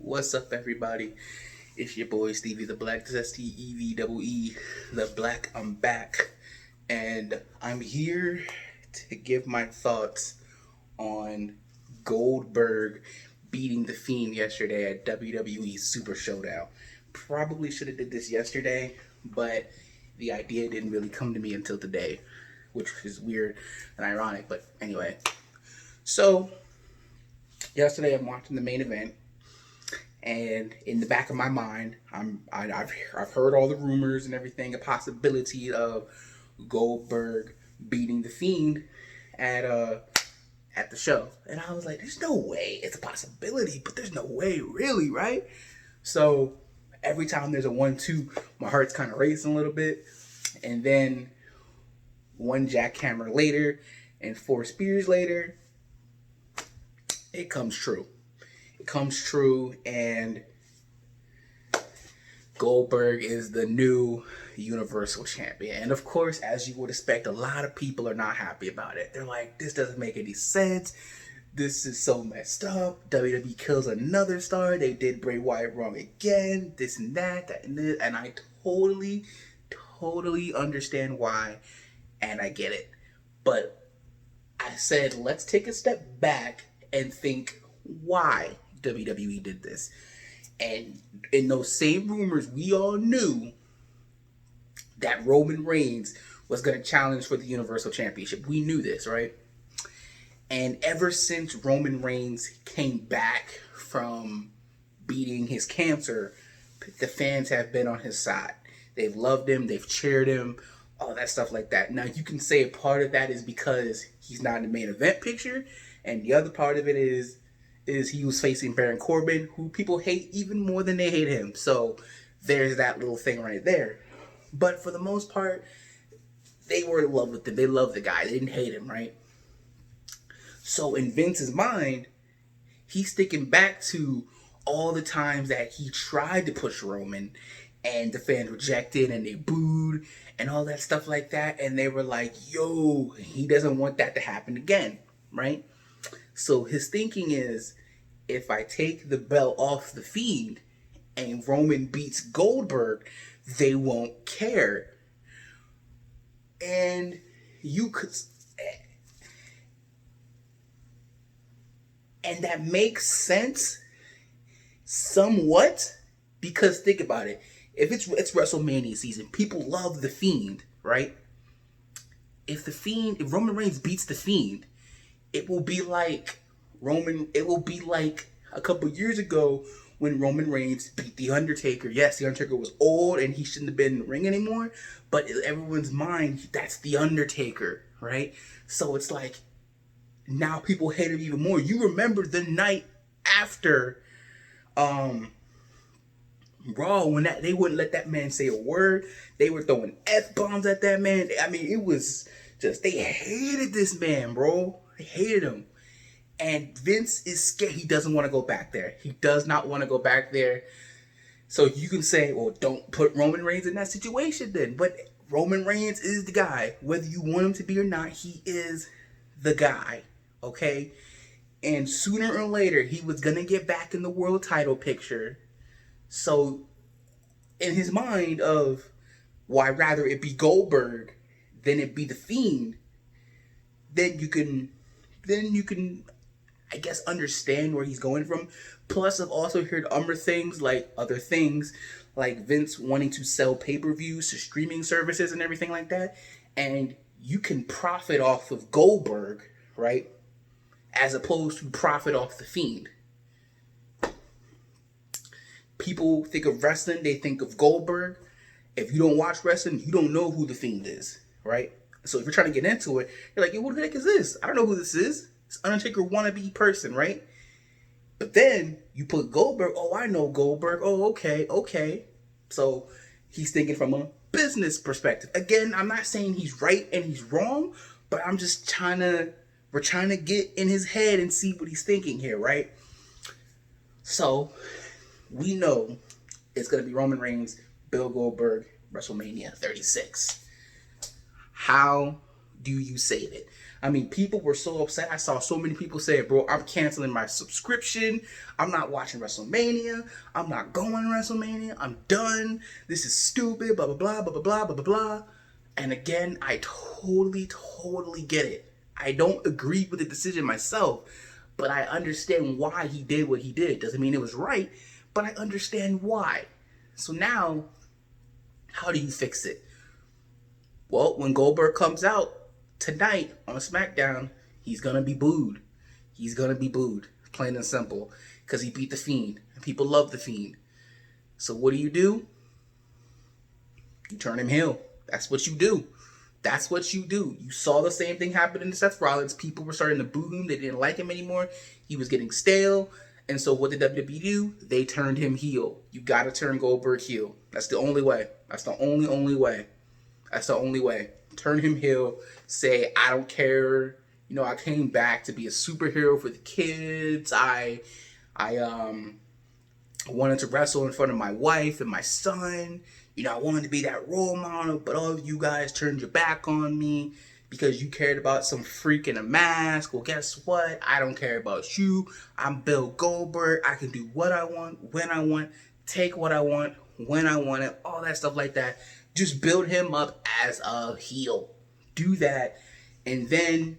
What's up, everybody? It's your boy Stevie the Black. This is Stevie the Black. I'm back, and I'm here to give my thoughts on Goldberg beating the Fiend yesterday at WWE Super Showdown. Probably should have did this yesterday, but the idea didn't really come to me until today, which is weird and ironic. But anyway, so yesterday I'm watching the main event. And in the back of my mind, I've heard all the rumors and everything, a possibility of Goldberg beating the Fiend at the show, and I was like, "There's no way. It's a possibility, but there's no way, really, right?" So every time there's a 1-2, my heart's kind of racing a little bit, and then one jackhammer later, and 4 spears later, it comes true. And Goldberg is the new Universal Champion. And of course, as you would expect, a lot of people are not happy about it. They're like, this doesn't make any sense. This is so messed up. WWE kills another star. They did Bray Wyatt wrong again. This and that and this. And I totally understand why. And I get it. But I said, let's take a step back and think why WWE did this. And in those same rumors, we all knew that Roman Reigns was going to challenge for the Universal Championship. We knew this, right? And ever since Roman Reigns came back from beating his cancer, the fans have been on his side. They've loved him, they've cheered him, all that stuff like that. Now, you can say a part of that is because he's not in the main event picture, and the other part of it is he was facing Baron Corbin, who people hate even more than they hate him. So there's that little thing right there. But for the most part, they were in love with him. They loved the guy. They didn't hate him, right? So in Vince's mind, he's thinking back to all the times that he tried to push Roman and the fans rejected and they booed and all that stuff like that. And they were like, yo, he doesn't want that to happen again, right? So his thinking is, if I take the belt off the Fiend and Roman beats Goldberg, they won't care. And you could... And that makes sense somewhat, because think about it. If it's WrestleMania season, people love the Fiend, right? If Roman Reigns beats the Fiend, it will be like a couple years ago when Roman Reigns beat The Undertaker. Yes, The Undertaker was old and he shouldn't have been in the ring anymore, but in everyone's mind, that's The Undertaker, right? So it's like, now people hate him even more. You remember the night after Raw when they wouldn't let that man say a word. They were throwing F-bombs at that man. I mean, it was just, they hated this man, bro. They hated him. And Vince is scared. He doesn't want to go back there. He does not want to go back there. So you can say, well, don't put Roman Reigns in that situation then. But Roman Reigns is the guy. Whether you want him to be or not, he is the guy. Okay? And sooner or later, he was going to get back in the world title picture. So in his mind of, why rather it be Goldberg than it be the Fiend, then you can I guess understand where he's going from. Plus, I've also heard other things like Vince wanting to sell pay-per-views to streaming services and everything like that. And you can profit off of Goldberg, right? As opposed to profit off the Fiend. People think of wrestling, they think of Goldberg. If you don't watch wrestling, you don't know who the Fiend is, right? So if you're trying to get into it, you're like, yo, what the heck is this? I don't know who this is. It's Undertaker wannabe person, right? But then you put Goldberg. Oh, I know Goldberg. Oh, okay. So he's thinking from a business perspective. Again, I'm not saying he's right and he's wrong, but I'm just we're trying to get in his head and see what he's thinking here, right? So we know it's going to be Roman Reigns, Bill Goldberg, WrestleMania 36. How do you save it? I mean, people were so upset. I saw so many people say, bro, I'm canceling my subscription. I'm not watching WrestleMania. I'm not going to WrestleMania. I'm done. This is stupid, blah, blah, blah, blah, blah, blah, blah, blah, blah. And again, I totally get it. I don't agree with the decision myself, but I understand why he did what he did. Doesn't mean it was right, but I understand why. So now, how do you fix it? Well, when Goldberg comes out tonight on SmackDown, he's going to be booed. He's going to be booed, plain and simple, because he beat the Fiend. And people love the Fiend. So what do? You turn him heel. That's what you do. That's what you do. You saw the same thing happen in Seth Rollins. People were starting to boo him. They didn't like him anymore. He was getting stale. And so what did WWE do? They turned him heel. You got to turn Goldberg heel. That's the only way. That's the only way. That's the only way. Turn him heel. Say, I don't care. You know, I came back to be a superhero for the kids. I wanted to wrestle in front of my wife and my son. You know, I wanted to be that role model, but all of you guys turned your back on me because you cared about some freak in a mask. Well, guess what? I don't care about you. I'm Bill Goldberg. I can do what I want, when I want, take what I want, when I want it, all that stuff like that. Just build him up as a heel. Do that, and then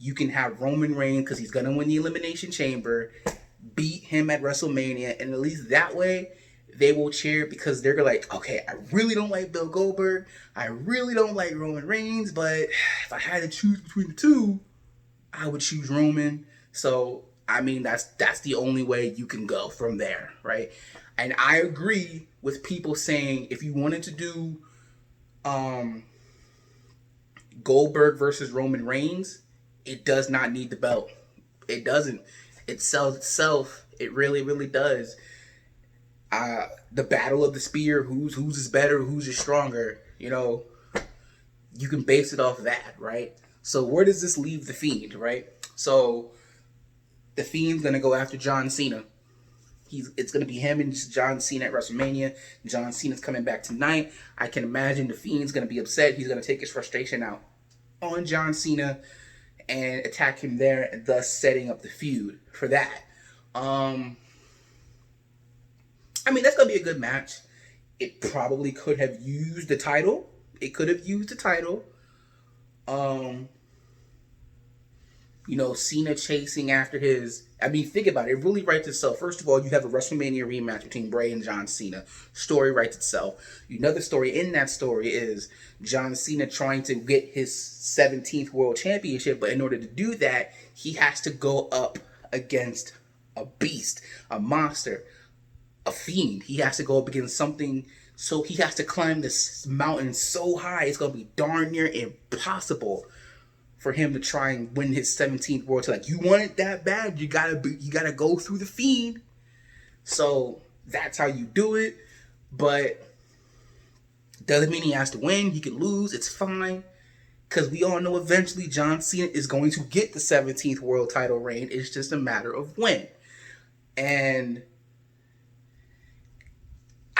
you can have Roman Reigns, because he's going to win the Elimination Chamber, beat him at WrestleMania, and at least that way, they will cheer because they're like, okay, I really don't like Bill Goldberg. I really don't like Roman Reigns, but if I had to choose between the two, I would choose Roman. So, I mean, that's the only way you can go from there, right? And I agree with people saying if you wanted to do Goldberg versus Roman Reigns, it does not need the belt. It doesn't. It sells itself. It really does. The battle of the spear, who's is better, who's is stronger, you know, you can base it off that, right? So where does this leave the Fiend, right? So the Fiend's gonna go after John Cena. It's gonna be him and John Cena at WrestleMania. John Cena's coming back tonight. I can imagine the Fiend's gonna be upset. He's gonna take his frustration out on John Cena and attack him there, and thus setting up the feud for that. I mean, that's going to be a good match. It probably could have used the title. You know, Cena chasing after his... I mean, think about it. It really writes itself. First of all, you have a WrestleMania rematch between Bray and John Cena. Story writes itself. Another story in that story is John Cena trying to get his 17th World Championship, but in order to do that, he has to go up against a beast, a monster, a Fiend. He has to go up against something, so he has to climb this mountain so high, it's going to be darn near impossible for him to try and win his 17th world title. Like, you want it that bad, you gotta go through the Fiend. So that's how you do it. But doesn't mean he has to win. He can lose. It's fine. Because we all know eventually John Cena is going to get the 17th world title reign. It's just a matter of when. And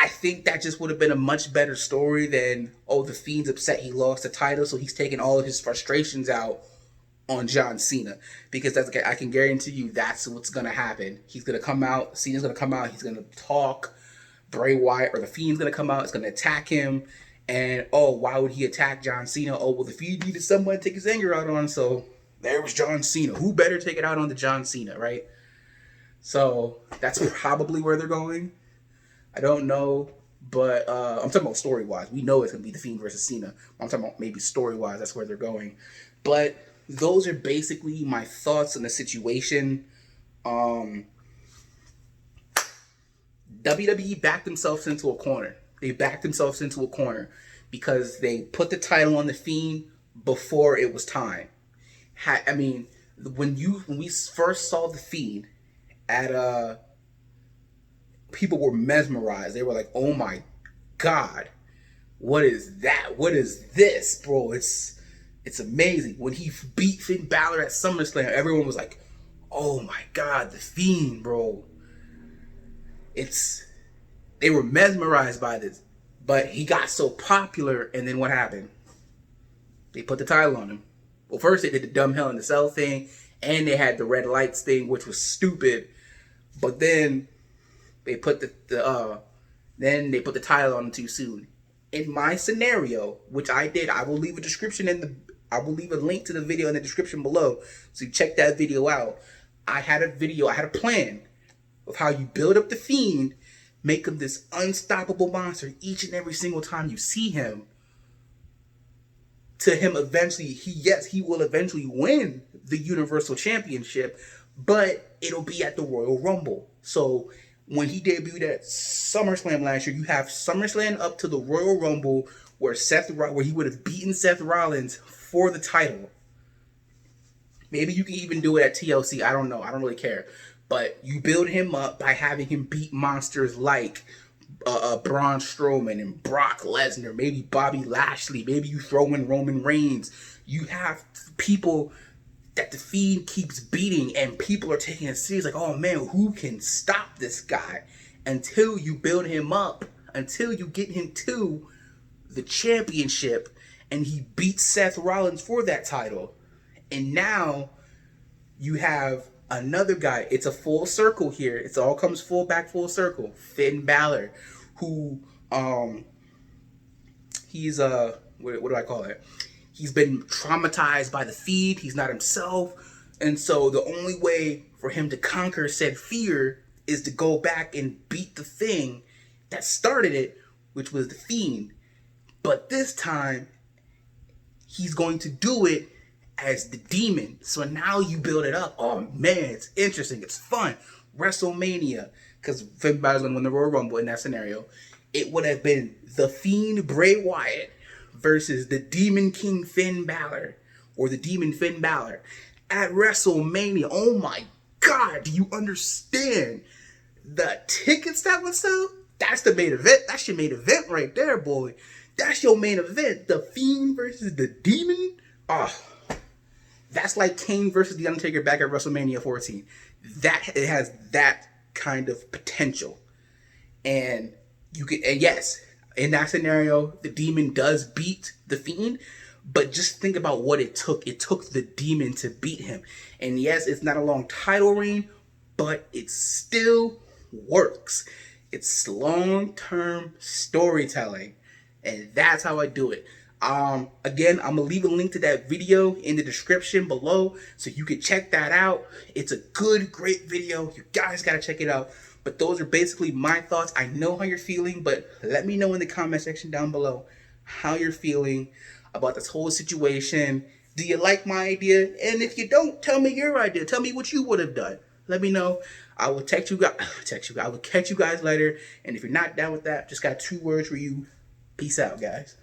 I think that just would have been a much better story than, oh, the Fiend's upset he lost the title, so he's taking all of his frustrations out on John Cena. Because I can guarantee you that's what's going to happen. He's going to come out, Cena's going to come out, he's going to talk, Bray Wyatt or the Fiend's going to come out, it's going to attack him, and, oh, why would he attack John Cena? Oh, well, the Fiend needed someone to take his anger out on, so there was John Cena. Who better take it out on the John Cena, right? So that's probably where they're going. I don't know, but I'm talking about story-wise. We know it's going to be the Fiend versus Cena. I'm talking about maybe story-wise. That's where they're going. But those are basically my thoughts on the situation. WWE backed themselves into a corner. They backed themselves into a corner because they put the title on the Fiend before it was time. I mean, when we first saw the Fiend at people were mesmerized. They were like, oh my God, what is that? What is this, bro? It's amazing. When he beat Finn Balor at SummerSlam, everyone was like, oh my God, the Fiend, bro. They were mesmerized by this. But he got so popular, and then what happened? They put the title on him. Well, first they did the dumb Hell in the Cell thing, and they had the red lights thing, which was stupid. But then they put then they put the title on too soon. In my scenario, which I did, I will leave I will leave a link to the video in the description below, so you check that video out. I had a plan of how you build up the Fiend, make him this unstoppable monster each and every single time you see him. To him eventually, he will eventually win the Universal Championship, but it'll be at the Royal Rumble. So when he debuted at SummerSlam last year, you have SummerSlam up to the Royal Rumble where he would have beaten Seth Rollins for the title. Maybe you can even do it at TLC. I don't know. I don't really care. But you build him up by having him beat monsters like Braun Strowman and Brock Lesnar, maybe Bobby Lashley, maybe you throw in Roman Reigns. You have people that the Fiend keeps beating and people are taking it serious, like, oh man, who can stop this guy? Until you build him up, until you get him to the championship and he beats Seth Rollins for that title. And now you have another guy. It's a full circle here. It all comes back full circle. Finn Balor, who he's what do I call it? He's been traumatized by the Fiend. He's not himself, and so the only way for him to conquer said fear is to go back and beat the thing that started it, which was the Fiend. But this time, he's going to do it as the demon. So now you build it up. Oh man, it's interesting. It's fun. WrestleMania, because Finn Balor's going to win the Royal Rumble in that scenario. It would have been the Fiend Bray Wyatt versus the Demon King Finn Balor, or the Demon Finn Balor at WrestleMania. Oh my God, do you understand the tickets that would sell? That's the main event. That's your main event right there, boy. That's your main event. The Fiend versus the Demon. Oh, that's like Kane versus The Undertaker back at WrestleMania 14. It has that kind of potential. And yes, in that scenario, the Demon does beat the Fiend, but just think about what it took. It took the Demon to beat him. And yes, it's not a long title reign, but it still works. It's long-term storytelling. And that's how I do it. Again, I'm gonna leave a link to that video in the description below so you can check that out. It's a great video. You guys gotta check it out. But those are basically my thoughts. I know how you're feeling, but let me know in the comment section down below how you're feeling about this whole situation. Do you like my idea? And if you don't, tell me your idea. Tell me what you would have done. Let me know. I will text you guys. I will catch you guys later. And if you're not down with that, just got 2 words for you. Peace out, guys.